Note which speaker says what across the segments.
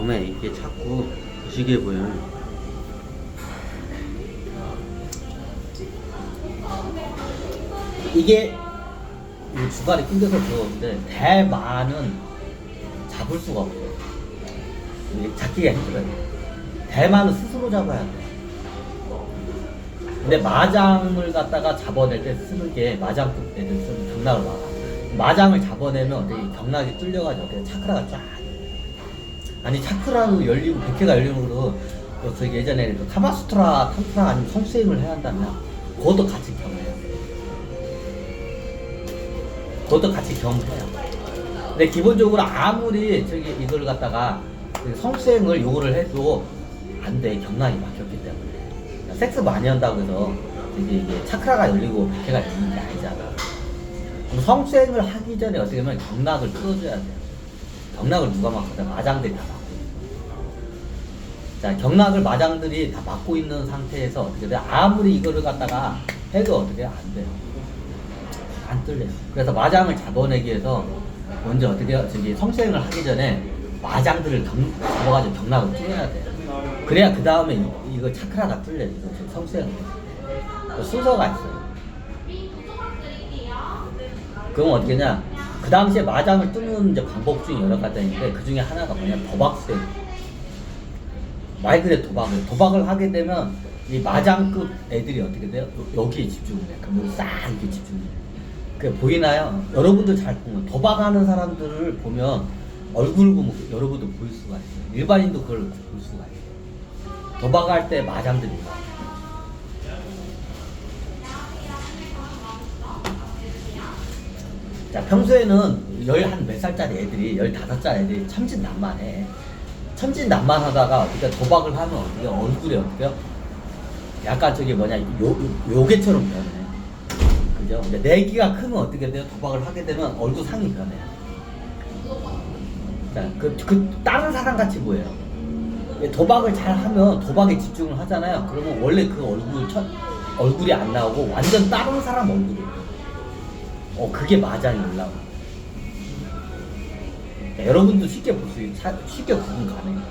Speaker 1: 몸에 이게 자꾸 부시게 보여요. 이게 이 주갈이 끊겨서 들어오는데 대만은 잡을 수가 없어요. 이게 잡기가 힘들어요. 대만은 스스로 잡아야 돼요. 근데 마장을 갖다가 잡아낼 때 쓰는 게 마장급 애들 쓰는 경락을 막아. 마장을 잡아내면 어떻게 경락이 뚫려가지고 어떻게 차크라가 쫙. 아니 차크라로 열리고 백회가 열리는 것도 저기 예전에 그 카마수트라 탄트라 아니면 성수행을 해야 한다면 그것도 같이 경험해요. 그것도 같이 경험해요. 근데 기본적으로 아무리 저기 이걸 갖다가 성수행을 요구를 해도 안 돼. 경락이 막혔기 때문에. 섹스 많이 한다고 해서 이게 차크라가 열리고 백회가 열리는 게 아니잖아. 그럼 성수행을 하기 전에 어떻게 보면 경락을 뚫어줘야 돼요. 경락을 누가 막거든? 마장들이 다 막고 있어. 자, 경락을 마장들이 다 막고 있는 상태에서 어떻게 돼? 아무리 이거를 갖다가 해도 어떻게 안 돼요. 안 뚫려요. 그래서 마장을 잡아내기 위해서 먼저 어떻게 저기 성수행을 하기 전에 마장들을 잡아가지고 경락을 뚫어야 돼요. 그래야 그 다음에 이거 차크라가 뚫려요. 성수행을. 순서가 있어요. 그럼 어떻게 하냐? 그 당시에 마장을 뚫는 이제 방법 중에 여러 가지가 있는데 그 중에 하나가 뭐냐? 도박수행. 말 그대로 도박을 하게 되면 이 마장급 애들이 어떻게 돼요? 여기에 집중을 해. 그럼 여기 싹 이렇게 집중을 해. 그게 보이나요? 여러분들 잘 보면 도박하는 사람들을 보면 얼굴 보면 여러분도 볼 수가 있어요. 일반인도 그걸 볼 수가 있어요. 도박할 때 마장들이 나와요. 자, 평소에는 몇 살짜리 애들이 15살 애들이 천진난만해. 천진난만하다가 어떻게 도박을 하면 어떻게 얼굴에 어떻게 약간 저기 뭐냐 요괴처럼 변해. 그죠? 이제 내기가 크면 어떻게 돼요? 도박을 하게 되면 얼굴 상이 변해요. 자, 다른 사람 같이 보여요. 도박을 잘 하면 도박에 집중을 하잖아요. 그러면 원래 그 얼굴이 안 나오고 완전 다른 사람 얼굴이에요. 그게 마장이 올라와. 여러분도 쉽게 볼 수 있어요. 쉽게 구분 가능해요.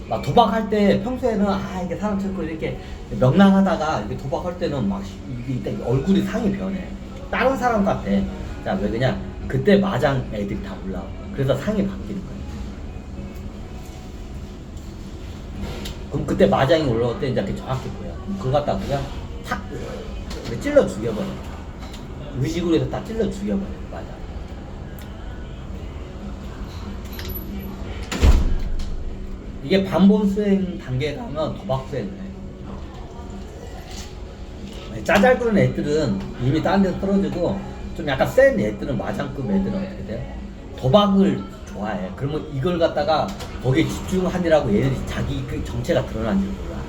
Speaker 1: 막 도박할 때 평소에는 이게 사람 찾고 이렇게 명랑하다가 이렇게 도박할 때는 막 이게 얼굴이 상이 변해. 다른 사람 같아. 자, 왜 그냥 그때 마장 애들이 다 올라와. 그래서 상이 바뀌는 거예요. 그럼 그때 마장이 올라올 때 이제 정확히 보여. 그걸 갖다 그냥 탁 찔러 죽여버려. 의식으로 해서 다 찔러 죽여버려. 맞아. 이게 반본 수행 단계에 가면 도박 수행을 해. 짜잘그런 애들은 이미 다른 데서 떨어지고 좀 약간 센 애들은 마장급 애들은 어떻게 돼요? 도박을 좋아해. 그러면 이걸 갖다가 거기에 집중하느라고 얘네들이 자기 그 정체가 드러난지 몰라.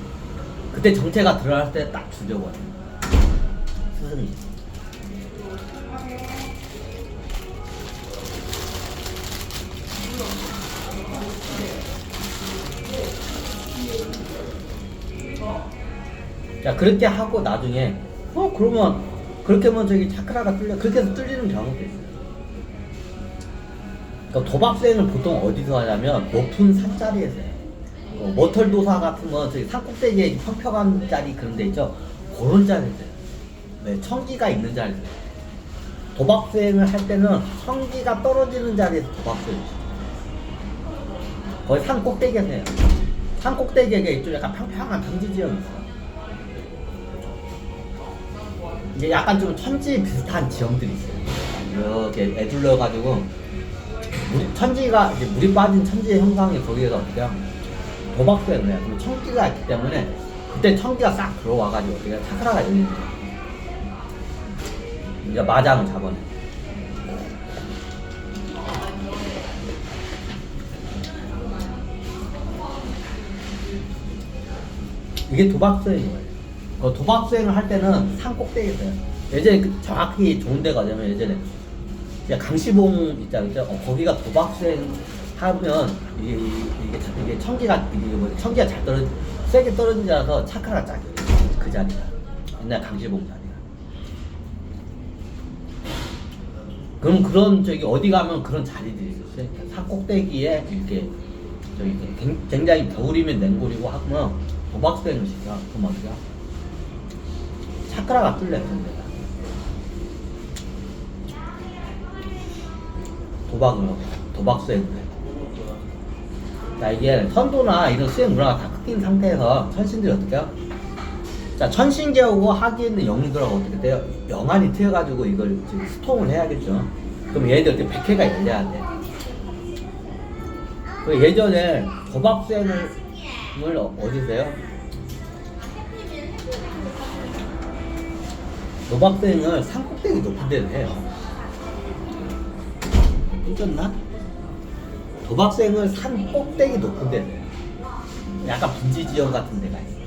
Speaker 1: 그때 정체가 드러날 때 딱 죽여버려. 스승이. 자, 그렇게 하고 나중에 그러면 그렇게 하면 저기 차크라가 뚫려. 그렇게 해서 뚫리는 경우도 있어요. 그러니까 도박 수행을 보통 어디서 하냐면 높은 산자리에서 해요. 머털도사 같은 건 저기 산 꼭대기에 평평한 자리 그런 데 있죠. 그런 자리에서 해요. 네, 청기가 있는 자리에서 해요. 도박 수행을 할 때는 청기가 떨어지는 자리에서 도박 수행을 해요. 거의 산 꼭대기에서 해요. 산 꼭대기에 있죠. 약간 평평한 평지 지형이 있어요. 이게 약간 좀 천지 비슷한 지형들이 있어요. 이렇게 애둘러가지고 천지가 이제 물이 빠진 천지의 형상이 거기에서 어떻게 하면 도박 수행을 해요. 그럼 청기가 있기 때문에 그때 청기가 싹 들어와가지고 어떻게 차크라가 열리는 거예요. 이제 마장을 잡아내. 이게 도박 수행이에요. 도박 수행을 할 때는 산 꼭대기에서 해요. 예전에 정확히 좋은 데가 되면 예전에 강시봉 있죠. 거기가 도박 수행 하면 이게 청기가 잘 세게 떨어지지 않아서 차크라가 짝이에요. 그 자리가 옛날 강시봉 자리가. 그럼 그런 어디 가면 그런 자리들이 있어요. 산 꼭대기에 이렇게 저기 굉장히 겨울이면 냉골이고 하면 도박수행을 시켜. 그럼 어떻게? 차크라가 뚫려 전체가. 도박수행을 해. 자, 이게 선도나 이런 수행 문화가 다 꺾인 상태에서 천신들이 어떻게 해요? 자, 천신계하고 하기에 있는 영웅들하고 어떻게 돼요? 영안이 트여가지고 이걸 지금 수통을 해야겠죠. 그럼 얘네들 어떻게 백회가 열려야 돼. 그 예전에 도박수행을 어디서 해요? 도박수행을 산꼭대기 높은 데서 해요. 삐졌나? 도박수행을 산 꼭대기 높은 데서 해요. 약간 분지 지형 같은 데가 있어요.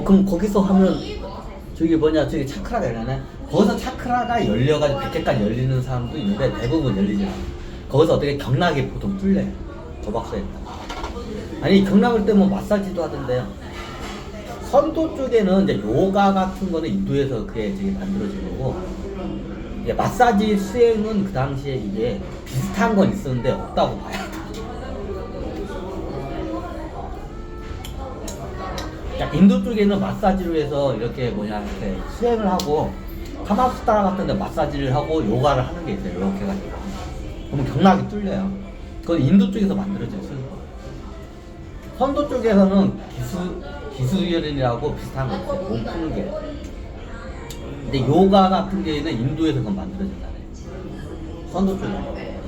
Speaker 1: 그럼 거기서 하면 저기 뭐냐, 저기 차크라가 열리네. 거기서 차크라가 열려가지고 100개까지 열리는 사람도 있는데 대부분 열리지 않아. 거기서 어떻게 경락이 보통 뚫려요. 도박수에. 아니, 경락을 때면 마사지도 하던데요. 선도 쪽에는 이제 요가 같은 거는 인도에서 그게 되게 만들어진 거고, 이게 마사지 수행은 그 당시에 이게 비슷한 건 있었는데 없다고 봐야 돼. 인도 쪽에는 마사지로 해서 이렇게 이렇게 수행을 하고 카마수트라 같은 데 마사지를 하고 요가를 하는 게 있어요. 이렇게 해가지고. 그러면 경락이 뚫려요. 그건 인도 쪽에서 만들어져요. 선도 쪽에서는 기수열이라고 비슷한 거 있어요. 몸 푸는 게. 근데 요가 같은 경우에는 인도에서 그건 만들어진다. 선도 쪽에.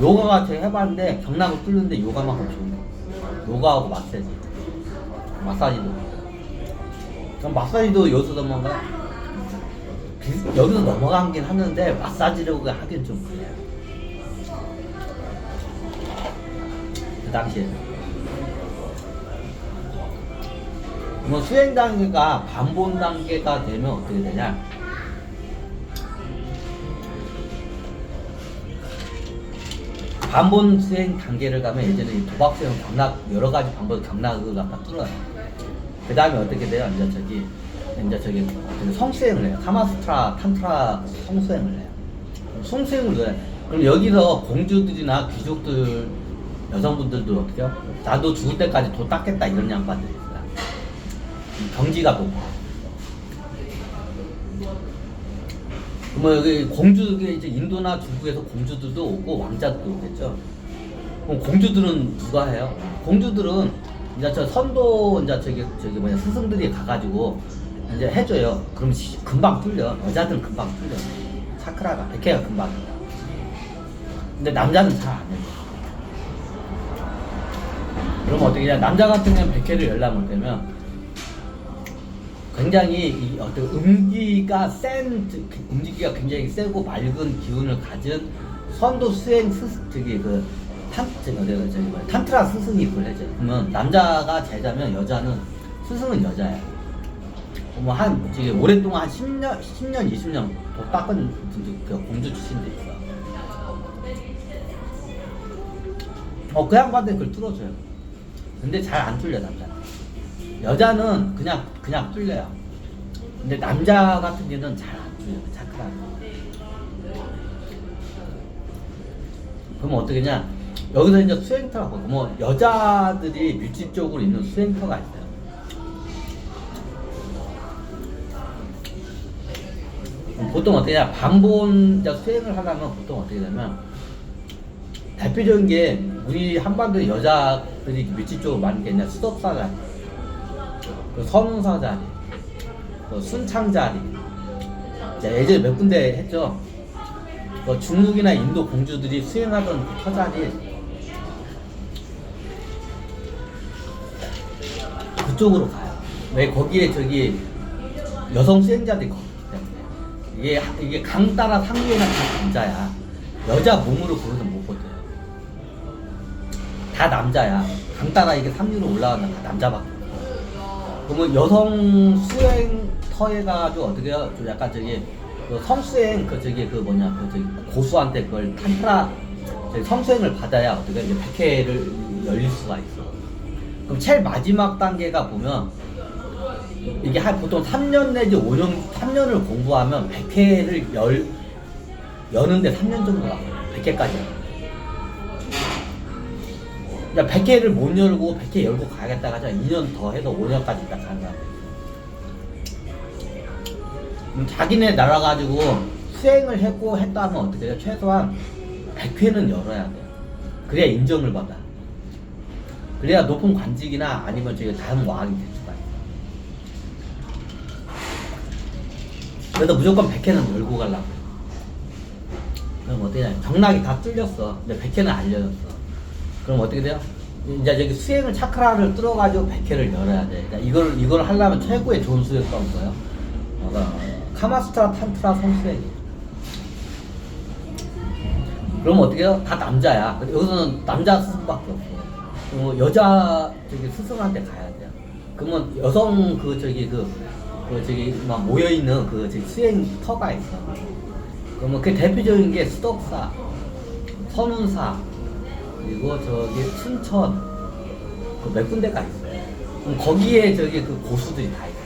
Speaker 1: 요가가 제가 해봤는데 경락을 뚫는데 요가만큼 좋은 거. 요가하고 마사지도. 그럼 마사지도 여기서 넘어가? 여기서 넘어가긴 하는데 마사지라고 하긴 좀 그래요. 그 당시에. 뭐 수행 단계가 반본 단계가 되면 어떻게 되냐? 반본 수행 단계를 가면 예전에 이 도박 수행 경락 여러 가지 방법 경락을 갖다 뚫어요. 그 다음에 어떻게 돼요? 이제 저기 성수행을 해요. 카마수트라, 탄트라 성수행을 해요. 성수행을 해요. 그럼 여기서 공주들이나 귀족들, 여성분들도 어떻게 해요? 나도 죽을 때까지 도 닦겠다 이런 양반들이 있어요. 경지가 높고. 뭐 여기 공주들이 이제 인도나 중국에서 공주들도 오고 왕자들도 오겠죠. 그럼 공주들은 누가 해요? 공주들은 이제 저 선도 이제 저기 스승들이 가가지고 이제 해줘요. 그럼 금방 뚫려. 여자들은 금방 뚫려. 차크라가 100회가 금방. 근데 남자는 잘 안 해요. 그럼 어떻게 해야? 남자 같은 경우는 100회를 열려면 되면 굉장히 이 어떤 음기가 굉장히 세고 맑은 기운을 가진 선도 수행 탄트라 스승이 그걸 해줘요. 그러면 남자가 제자면 여자는 스승은 여자야. 뭐 되게 오랫동안 한 10년, 20년 더 닦은 분들, 공주 출신들 있어. 그 양반들 그걸 뚫어줘요. 근데 잘 안 뚫려, 남자는. 여자는 그냥 뚫려요. 근데 남자 같은 경우는 잘 안 뚫려요, 차크라는. 그럼 어떻게 냐? 여기서 이제 수행터라고, 뭐 여자들이 밀집 쪽으로 있는 수행터가 있어요. 보통 어떻게 냐? 반본 수행을 하려면 보통 어떻게 되면 대표적인 게 우리 한반도 여자들이 밀집 쪽으로 많은 게 있냐? 수덕사 자리, 그 선운사 자리, 그 순창 자리. 예전에 몇 군데 했죠. 중국이나 인도 공주들이 수행하던 그 터자리, 그쪽으로 가요. 왜 거기에 저기 여성 수행자들이 거기 때문에. 이게 강 따라 상류에는 다 남자야. 여자 몸으로 거기서 못 버텨요. 다 남자야. 강 따라 이게 상류로 올라가면 다 남자밖에 없어. 그러면 여성 수행터에 가가지고 어떻게 해요? 좀 약간 저기 성수행 고수한테 그걸 탄트라 성수행을 받아야 어떻게 이제 100회를 열릴 수가 있어. 그럼 제일 마지막 단계가 보면 이게 한 보통 3년 내지 5년, 3년을 공부하면 100회를 여는데 3년 정도 나와요. 100회까지. 그러니까 100회를 못 열고 100회 열고 가야겠다 하자 2년 더 해서 5년까지 있다 가는 거야. 자기네 나라 가지고 수행을 했고 했다 하면 어떻게 해요? 최소한 100회는 열어야 돼. 그래야 인정을 받아. 그래야 높은 관직이나 아니면 저기 다른 왕이 될 수가 있어. 그래서 무조건 100회는 열고 가려고. 그럼 어떻게 냐 경락이 다 뚫렸어. 근데 100회는 안 열렸어. 그럼 어떻게 돼요? 이제 저기 수행을 차크라를 뚫어가지고 100회를 열어야 돼. 그러니까 이걸 하려면 최고의 좋은 수행법은 뭐예요? 카마수트라 탄트라 성수행이에요. 그럼 어떻게 해요? 다 남자야. 여기서는 남자 스승밖에 없어. 여자 저기 스승한테 가야 돼요. 그러면 여성 막 모여 있는 그 저기 수행터가 있어. 그러면 그 대표적인 게 수덕사, 선운사, 그리고 저기 순천 그 몇 군데가 있어요. 그럼 거기에 저기 그 고수들이 다 있어요.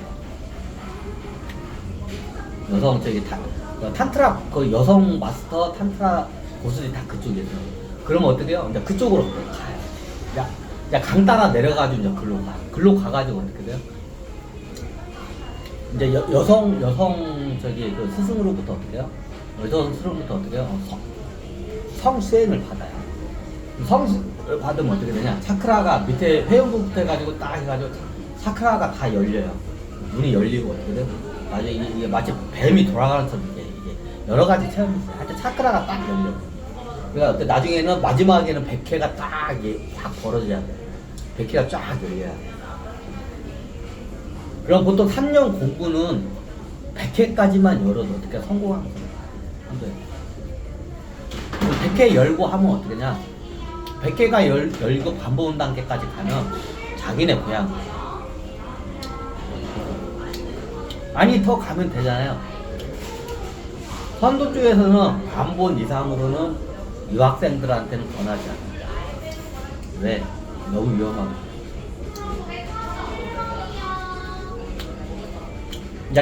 Speaker 1: 여성 저기 탄트라 그 여성 마스터 탄트라 고수들이 다 그쪽에 있어요. 그러면 어떻게 해요? 이제 그쪽으로 가요. 야, 강 따라 내려가지고 이제 글로 가. 글로 가가지고 어떻게 돼요? 이제 여성 저기 그 스승으로부터 어떻게 해요? 여성 스승으로부터 어떻게 해요? 성수행을 받아요. 성수를 받으면 어떻게 되냐? 차크라가 밑에 회음부부터 해가지고 딱 해가지고 차크라가 다 열려요. 문이 열리고 어떻게 돼요? 나중에 이게 마치 뱀이 돌아가는 처럼 이게 여러 가지 체험이 있어요. 하여튼 차크라가 딱 열려. 그러니까 나중에는 마지막에는 100회가 딱 벌어져야 돼. 100회가 쫙 열려야 돼. 그럼 보통 3년 공부는 100회까지만 열어도 어떻게 성공하는 거야? 안 돼. 100회 열고 하면 어떻게 되냐? 100회가 열고 반복 단계까지 가면 자기네 고향. 아니 더 가면 되잖아요. 선도 쪽에서는 반본 이상으로는 유학생들한테는 권하지 않는다. 왜? 너무 위험하고. 이제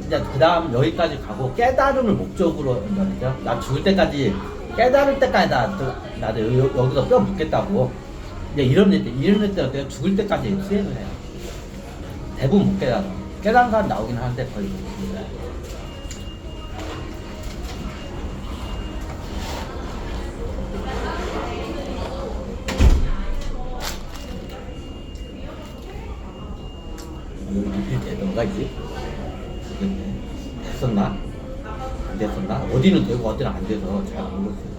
Speaker 1: 이제 그 다음 여기까지 가고 깨달음을 목적으로 말이죠. 나 죽을 때까지 깨달을 때까지 나도 여기서 뼈 묻겠다고. 이제 이런 애들 어때요? 죽을 때까지 수행을 해요. 대부분 못 깨달아. 깨달은 사람 나오긴 하는데 거의 못 깨달아요. 여기 리필 되던가 이제? 모르겠네. 됐었나? 안 됐었나? 어디는 되고 어디는 안 돼서 잘 모르겠어요.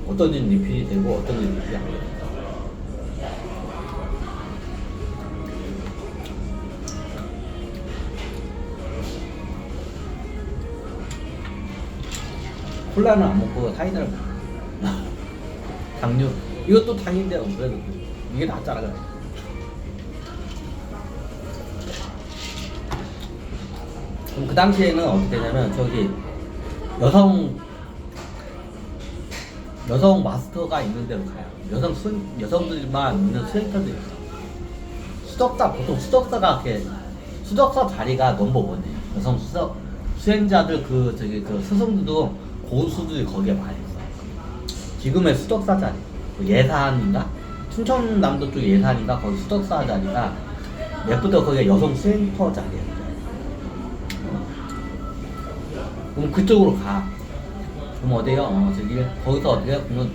Speaker 1: 어떤 데는 리필이 되고 어떤 데는 리필이 안 돼요. 콜라는 안 먹고 사이다를 먹어. 당뇨. 이것도 당인데 그래도 이게 낫잖아. 그럼 그 당시에는 어떻게 되냐면 저기 여성 마스터가 있는 데로 가요. 여성들만 있는 수행터도 있어. 보통 수덕사가 수덕사 자리가 넘버원이에요. 여성 수행자들 그 스승들도 고수들이 거기에 많이 있어. 지금의 수덕사 자리, 예산인가? 춘천남도 쪽 예산인가? 거기 수덕사 자리가 옛부터 거기가 여성 수행터 자리예요. 그럼 그쪽으로 가. 그럼 어디요? 저기 거기서 어디요? 그러면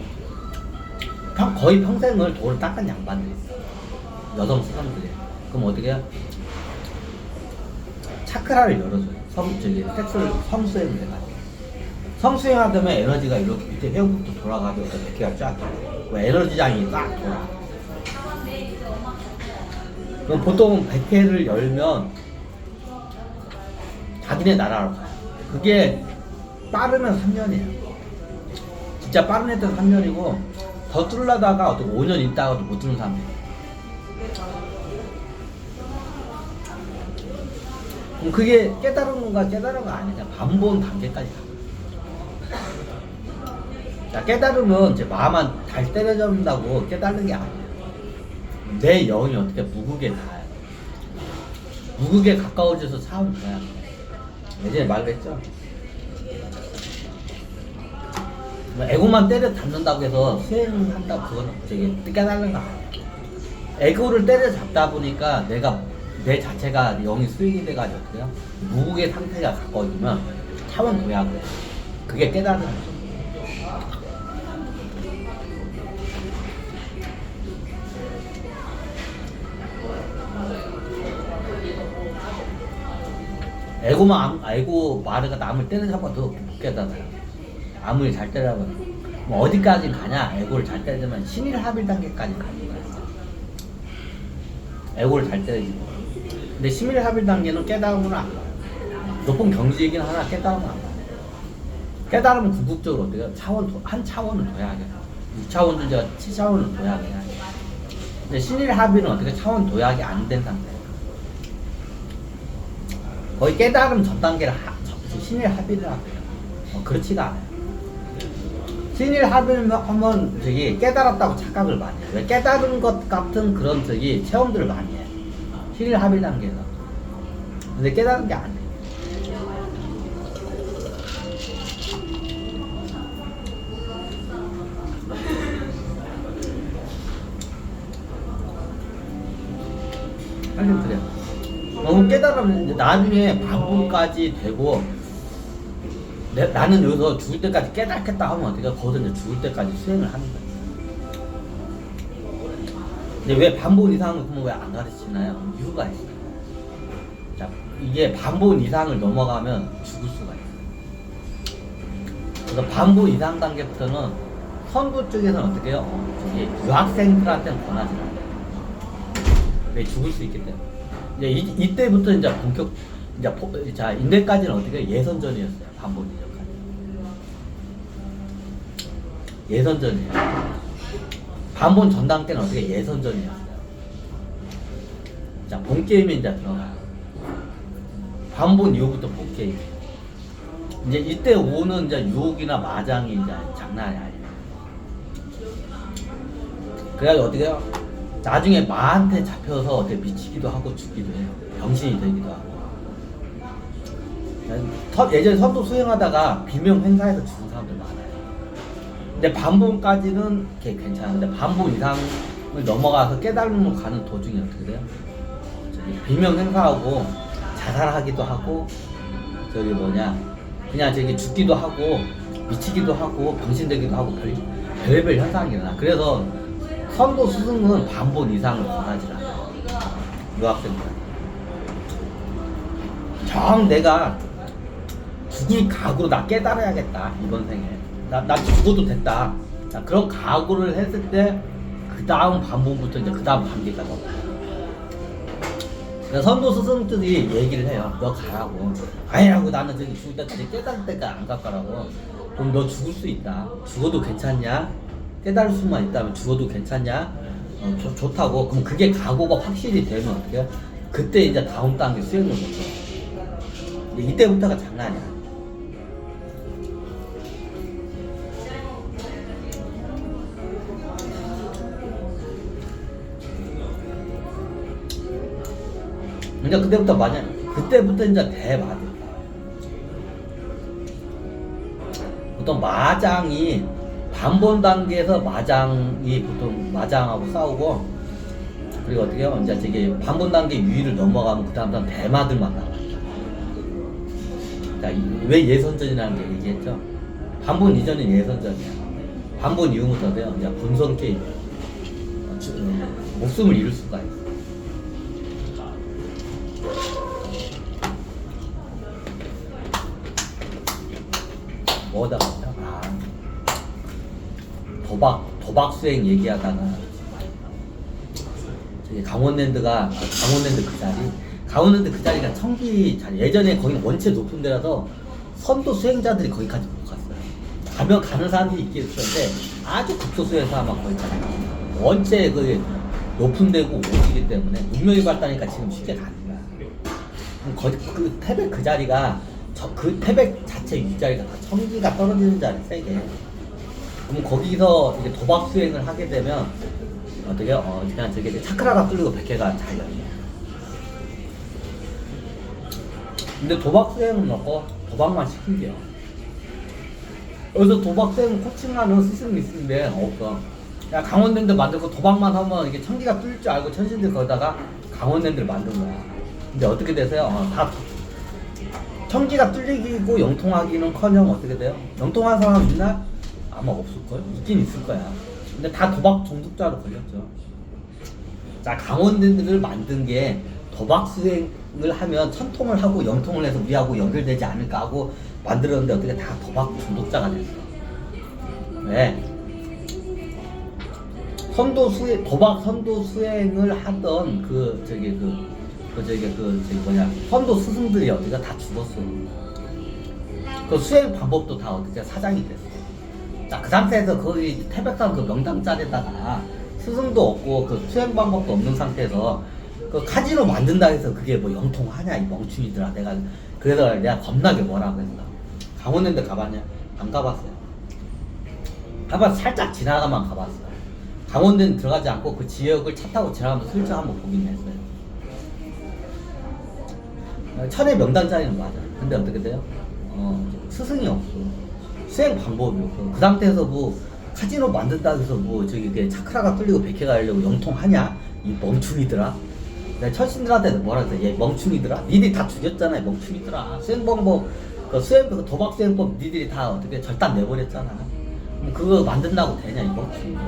Speaker 1: 거의 평생을 돌을 닦은 양반들이 있어. 여성 수상들이. 그럼 어떻게 해요? 차크라를 열어줘요. 섹스를 성수행을 해가지고. 성수행하면 에너지가 이렇게 밑에 회음부터 돌아가지고 이렇게 쫙 에너지장이 딱 돌아. 그럼 보통 100회를 열면 자기네 나라로 가요. 그게 빠르면 3년이에요. 진짜 빠른 애들은 3년이고 더 뚫으려다가 어떻게 5년 있다가도 못 뚫는 사람들. 그럼 그게 깨달은 건가 깨달은 거 아니냐? 반본 단계까지 가. 자, 깨달으면 이제 마음만 달 때려잡는다고 깨달는 게 아니에요. 내 영이 어떻게 무국에 닿아요. 무극에 가까워져서 차원 도약. 예전에 말했죠. 에고만 때려 잡는다고 해서 수행한다고 그건 되게 깨달는 거 아니야. 에고를 때려 잡다 보니까 내 자체가 영이 수행이 돼가지고 어때요? 무국의 상태가 가까워지면 차원 도약을 해. 그게 깨달은 거죠. 에고 마르가 남을 때려잡아도 못 깨달아요. 아무리 잘 때려봐도 뭐 어디까지 가냐? 에고를 잘 때리면 신일합일 단계까지 가는 거야. 에고를 잘 때리지. 근데 신일합일 단계는 깨달음은 안 가요. 높은 경지이긴 하나 깨달음은 안 가요. 깨달으면 궁극적으로 어때요? 한 차원은 둬야 하겠어. 6차원 주제가 7차원은 둬야 해야 돼. 근데 신일합일은 어떻게 차원 도약이 안 된 상태예요. 거의 깨달음 전 단계를 신일합일이라고 해요. 그렇지가 않아요. 신일합일 하면 깨달았다고 착각을 많이 해요. 깨달은 것 같은 그런 체험들을 많이 해요. 신일합일 단계에서. 근데 깨달은 게 아니에요. 하긴 그래요. 너무 깨달으면 나중에 반분까지 되고 나는 여기서 죽을 때까지 깨닫겠다 하면 어떻게 거기서 이제 죽을 때까지 수행을 하는 거예요. 근데 왜 반본 이상을 그러면 왜 안 가르치나요? 이유가 있어요. 자, 이게 반본 이상을 넘어가면 죽을 수가 있어요. 그래서 반본 이상 단계부터는 선구 쪽에서는 어떻게 해요? 유학생들한테는 권하지 않아요. 왜 죽을 수 있기 때문에. 이제 이때부터 이제 본격 인대까지는 어떻게 해요? 예선전이었어요. 반본 이전까지. 예선전이에요. 반본 전 단계는 어떻게 예선전이었어요. 자, 본 게임에 이제 들어가요. 반본 이후부터 본 게임. 이제 이때 오는 이제 유혹이나 마장이 이제 장난이 아니에요. 그래가지고 어떻게 해요? 나중에 마한테 잡혀서 어떻게 미치기도 하고 죽기도 해요. 병신이 되기도 하고. 예전에 선도 수행하다가 비명 행사에서 죽은 사람들 많아요. 근데 반본까지는 괜찮은데 반본 이상을 넘어가서 깨달음으로 가는 도중에 어떻게 돼요? 비명 행사하고 자살하기도 하고 그냥 죽기도 하고 미치기도 하고 병신되기도 하고 별의별 현상이 일어나. 그래서 선도 스승은 반본 이상을 권하지 않아요. 유학생들. 정 내가 죽을 각오로 나 깨달아야겠다 이번 생에. 나 죽어도 됐다. 그런 각오를 했을 때 그 다음 반본부터 이제 그 다음 단계까지 와요. 선도 스승들이 얘기를 해요. 너 가라고. 아니라고 나는 죽을 때까지 깨달을 때까지 안 갈 거라고. 그럼 너 죽을 수 있다. 죽어도 괜찮냐? 깨달을 수만 있다면 죽어도 괜찮냐? 좋다고. 그럼 그게 각오가 확실히 되면 어떻게 해? 그때 이제 다음 단계 수행을 못해. 이때부터가 장난이야. 이제 그때부터 이제 대마들. 보통 마장이 반본 단계에서 마장이 보통 마장하고 싸우고, 그리고 어떻게 해요? 이제 반본 단계 위를 넘어가면 그 다음부터는 대마들만 나와요. 자, 왜 예선전이라는 게 얘기했죠? 반본 이전은 예선전이야. 반본 이후부터 돼요. 이제 본선 게임. 목숨을 잃을 수가 있어. 뭐다 보죠? 도박 수행 얘기하다가 저기 강원랜드 그 자리가 청기 자리. 예전에 거기는 원체 높은 데라서 선도 수행자들이 거기까지 못 갔어요. 가는 사람들이 있긴 있었는데 아주 극소수에서 아마 거기까지 갔어요. 원체 그 높은 데고 오지기 때문에 문명이 발달하니까 지금 쉽게 가는 거야. 그 태백 그 자리가 그 태백 자체 윗자리가 다 청기가 떨어지는 자리 세게. 그럼 거기서 이제 도박 수행을 하게 되면 어떻게 그냥 차크라가 뚫리고 백회가 잘 열려요. 근데 도박 수행은 없고 도박만 시키게요. 여기서 도박 수행 코칭하는 스승이 있는데 없어. 야, 강원랜드 만들고 도박만 하면 이게 천기가 뚫릴 줄 알고 천신들 거기다가 강원랜드를 만든 거야. 근데 어떻게 되세요? 다 천기가 뚫리고 영통하기는커녕 어떻게 돼요? 영통한 사람 있나? 아마 없을걸? 있긴 있을 거야. 근데 다 도박 중독자로 걸렸죠. 자, 강원랜드를 만든 게 도박 수행을 하면 천통을 하고 영통을 해서 우리하고 연결되지 않을까 하고 만들었는데 어떻게 다 도박 중독자가 됐어. 왜? 도박 선도 수행을 하던 선도 스승들이 어디가 다 죽었어. 그 수행 방법도 다 어떻게 사장이 됐어. 자, 그 상태에서 거기 태백산 그 명당 자리에다가 스승도 없고 그 수행 방법도 없는 상태에서 그 카지노 만든다 해서 그게 뭐 영통하냐 이 멍충이들아. 그래서 내가 겁나게 뭐라고 했어. 강원랜드 가봤냐? 안 가봤어요. 가봤어. 살짝 지나가만 가봤어요. 강원랜드 들어가지 않고 그 지역을 차 타고 지나가면서 슬쩍 한번 보긴 했어요. 천의 명당 자리는 맞아. 근데 어떻게 돼요? 스승이 없어. 수행 방법이 없어. 그 상태에서 뭐 카지노 만든다 해서 뭐 저기 차크라가 뚫리고 백해가 열리고 영통하냐? 이 멍충이들아. 내가 천신들한테도 뭐라 그랬어? 얘 멍충이들아. 니들이 다 죽였잖아, 이 멍충이들아. 수행 방법, 그 도박 수행법 니들이 다 어떻게 절단 내버렸잖아. 그거 만든다고 되냐, 이 멍충이들아.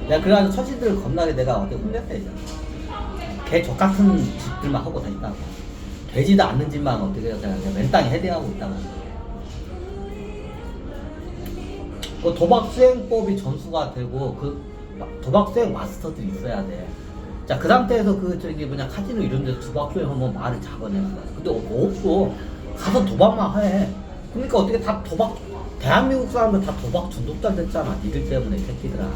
Speaker 1: 내가 그래가지고 천신들을 겁나게 내가 어떻게 혼냈어야 잖아. 개 족같은 짓들만 하고 다닌다고. 되지도 않는 짓만 어떻게 해서 내가 맨땅에 헤딩하고 있다고. 그 도박 수행법이 전수가 되고 그 도박 수행 마스터들이 있어야 돼. 자, 그 상태에서 카지노 이런 데서 도박 수행하면 말을 잡아내는 거야. 근데 뭐 없어. 가서 도박만 해. 그러니까 어떻게 다 대한민국 사람들 다 도박 중독자 됐잖아. 니들 때문에, 새끼들아.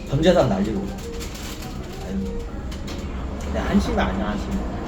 Speaker 1: 전 재산 날리고. 아유. 근데 한심이 아니야, 한심.